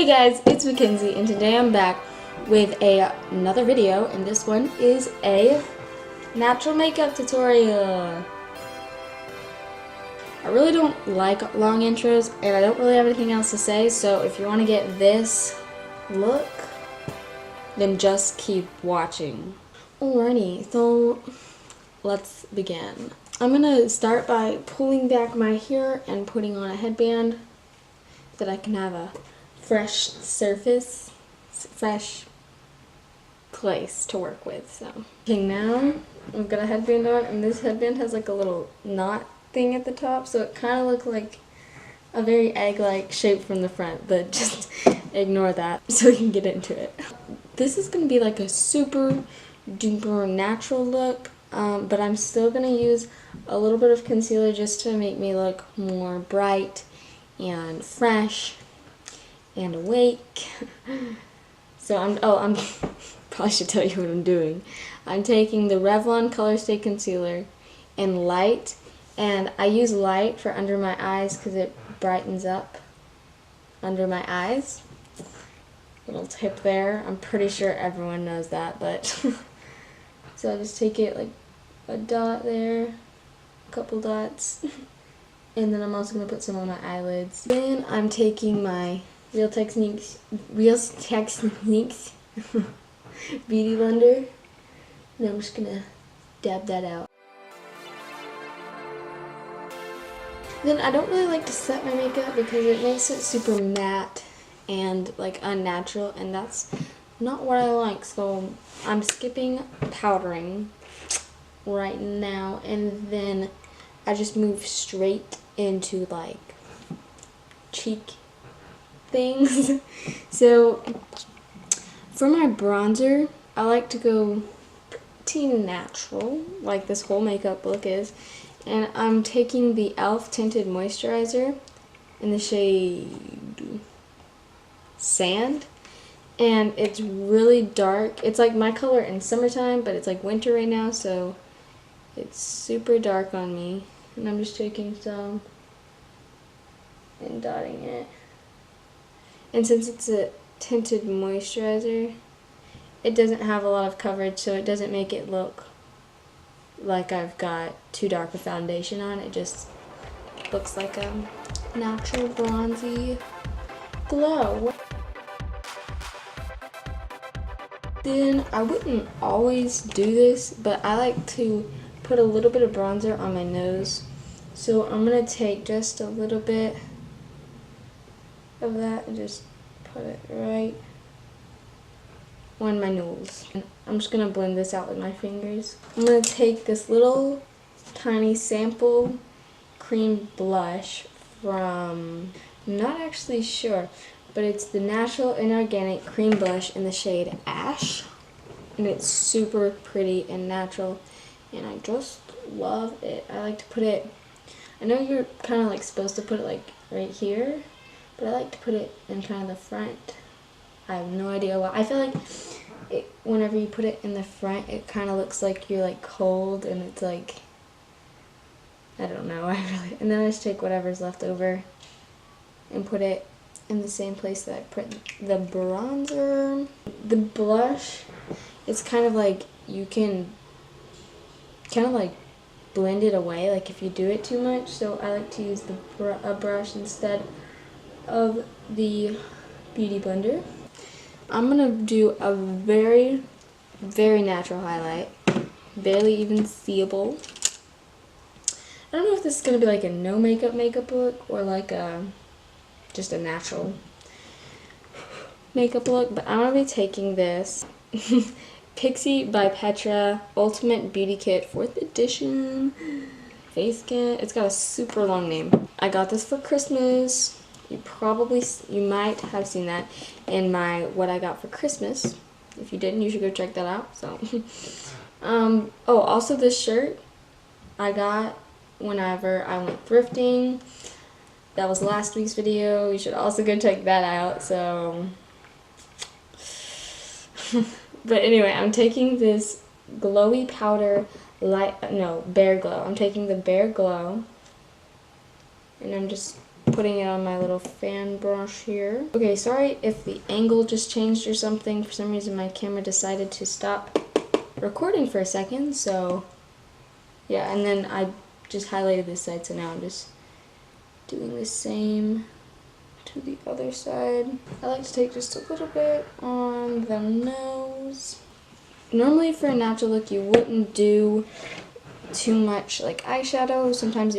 Hey guys, it's Mackenzie and today I'm back with another video, and this one is a natural makeup tutorial. I really don't like long intros and I don't really have anything else to say, so if you want to get this look, then just keep watching. Alrighty, so let's begin. I'm gonna start by pulling back my hair and putting on a headband so that I can have a fresh surface, fresh place to work with. So okay, now I've got a headband on, and this headband has like a little knot thing at the top, so it kind of looks like a very egg-like shape from the front, but just ignore that so we can get into it. This is going to be like a super duper natural look, but I'm still going to use a little bit of concealer just to make me look more bright and fresh and awake. So I'm probably should tell you what I'm doing. I'm taking the Revlon Color Stay Concealer in light, and I use light for under my eyes because it brightens up under my eyes. Little tip there. I'm pretty sure everyone knows that, but so I just take it like a dot there, a couple dots, and then I'm also going to put some on my eyelids. Then I'm taking my Real Techniques Beauty Blender, and I'm just gonna dab that out. Then I don't really like to set my makeup because it makes it super matte and like unnatural, and that's not what I like, so I'm skipping powdering right now, and then I just move straight into like cheek things. So for my bronzer, I like to go pretty natural, like this whole makeup look is, and I'm taking the e.l.f. Tinted Moisturizer in the shade Sand, and it's really dark. It's like my color in summertime, but it's like winter right now, so it's super dark on me, and I'm just taking some and dotting it. And since it's a tinted moisturizer, it doesn't have a lot of coverage, so it doesn't make it look like I've got too dark a foundation on. It just looks like a natural bronzy glow. Then I wouldn't always do this, but I like to put a little bit of bronzer on my nose. So I'm going to take just a little bit of that and just put it right on my nose. I'm just going to blend this out with my fingers. I'm going to take this little tiny sample cream blush from, I'm not actually sure, but it's the Natural and Organic Cream Blush in the shade Ash, and it's super pretty and natural, and I just love it. I like to put it, I know you're kind of like supposed to put it like right here, but I like to put it in kind of the front. I have no idea why. I feel like whenever you put it in the front, it kind of looks like you're like cold, and it's like, I don't know. And then I just take whatever's left over and put it in the same place that I put the bronzer. The blush, it's kind of like you can kind of like blend it away, like if you do it too much. So I like to use a brush instead of the Beauty Blender. I'm gonna do a very, very natural highlight, barely even seeable. I don't know if this is gonna be like a no makeup look or like a just a natural makeup look, but I'm gonna be taking this Pixie by Petra Ultimate Beauty Kit 4th edition face kit. It's got a super long name. I got this for Christmas. You might have seen that in my what I got for Christmas. If you didn't, you should go check that out. So oh, also this shirt I got whenever I went thrifting. That was last week's video. You should also go check that out. So but anyway, I'm taking this glowy powder Bare Glow. I'm taking the Bare Glow, and I'm just putting it on my little fan brush here. Okay, sorry if the angle just changed or something. For some reason my camera decided to stop recording for a second, so yeah, and then I just highlighted this side, so now I'm just doing the same to the other side. I like to take just a little bit on the nose. Normally for a natural look you wouldn't do too much like eyeshadow. Sometimes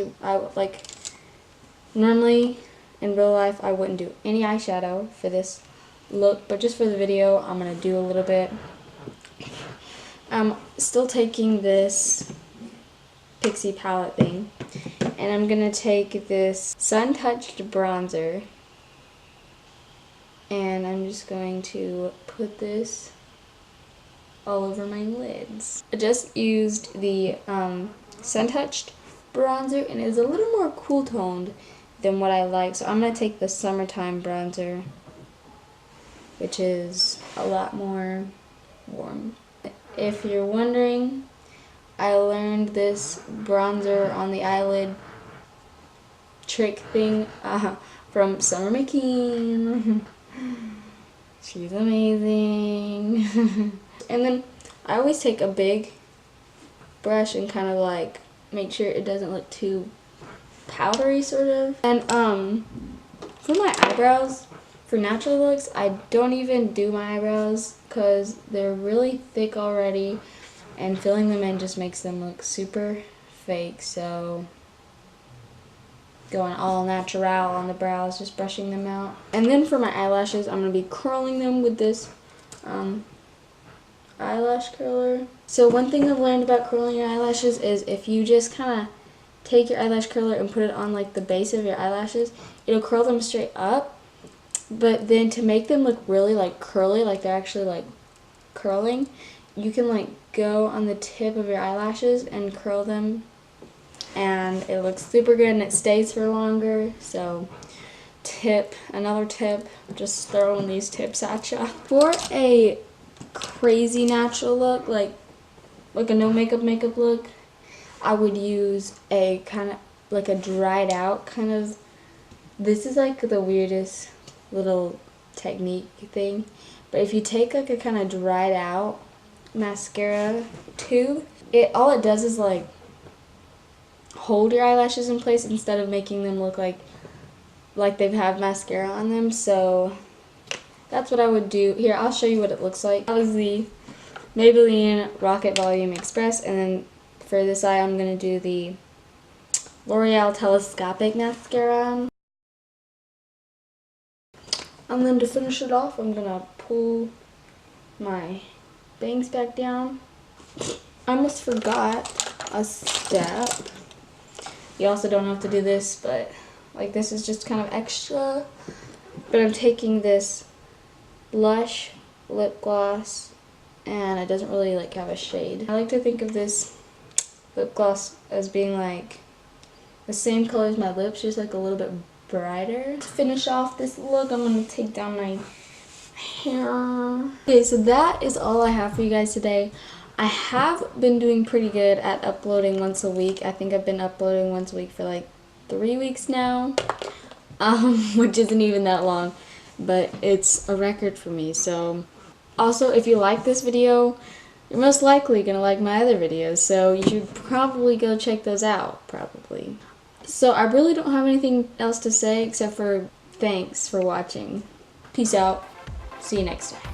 normally in real life I wouldn't do any eyeshadow for this look, but just for the video I'm gonna do a little bit. I'm still taking this Pixie palette thing, and I'm gonna take this Sun Touched bronzer, and I'm just going to put this all over my lids. I just used the Sun Touched bronzer, and it's a little more cool toned than what I like, so I'm gonna take the Summertime bronzer, which is a lot more warm. If you're wondering, I learned this bronzer on the eyelid trick thing from Summer McKean. She's amazing. And then I always take a big brush and kind of like make sure it doesn't look too powdery, sort of. And for my eyebrows, for natural looks, I don't even do my eyebrows because they're really thick already, and filling them in just makes them look super fake. So going all natural on the brows, just brushing them out. And then for my eyelashes, I'm going to be curling them with this eyelash curler. So one thing I've learned about curling your eyelashes is if you just kind of take your eyelash curler and put it on like the base of your eyelashes, it'll curl them straight up. But then to make them look really like curly, like they're actually like curling, you can like go on the tip of your eyelashes and curl them, and it looks super good and it stays for longer. So another tip, just throwing these tips at you. For a crazy natural look, like a no makeup look, I would use a kind of like a dried out kind of, this is like the weirdest little technique thing, but if you take like a kind of dried out mascara tube, all it does is like hold your eyelashes in place instead of making them look like they've had mascara on them. So that's what I would do. Here, I'll show you what it looks like. That was the Maybelline Rocket Volume Express, and then for this eye I'm going to do the L'Oreal Telescopic Mascara. And then to finish it off, I'm going to pull my bangs back down. I almost forgot a step. You also don't have to do this, but like this is just kind of extra. But I'm taking this Lush lip gloss, and it doesn't really like have a shade. I like to think of this lip gloss as being like the same color as my lips, just like a little bit brighter. To finish off this look, I'm going to take down my hair. Okay, so that is all I have for you guys today. I have been doing pretty good at uploading once a week. I think I've been uploading once a week for like 3 weeks now, which isn't even that long, but it's a record for me. So also, if you like this video, you're most likely gonna like my other videos, so you should probably go check those out, probably. So I really don't have anything else to say except for thanks for watching. Peace out. See you next time.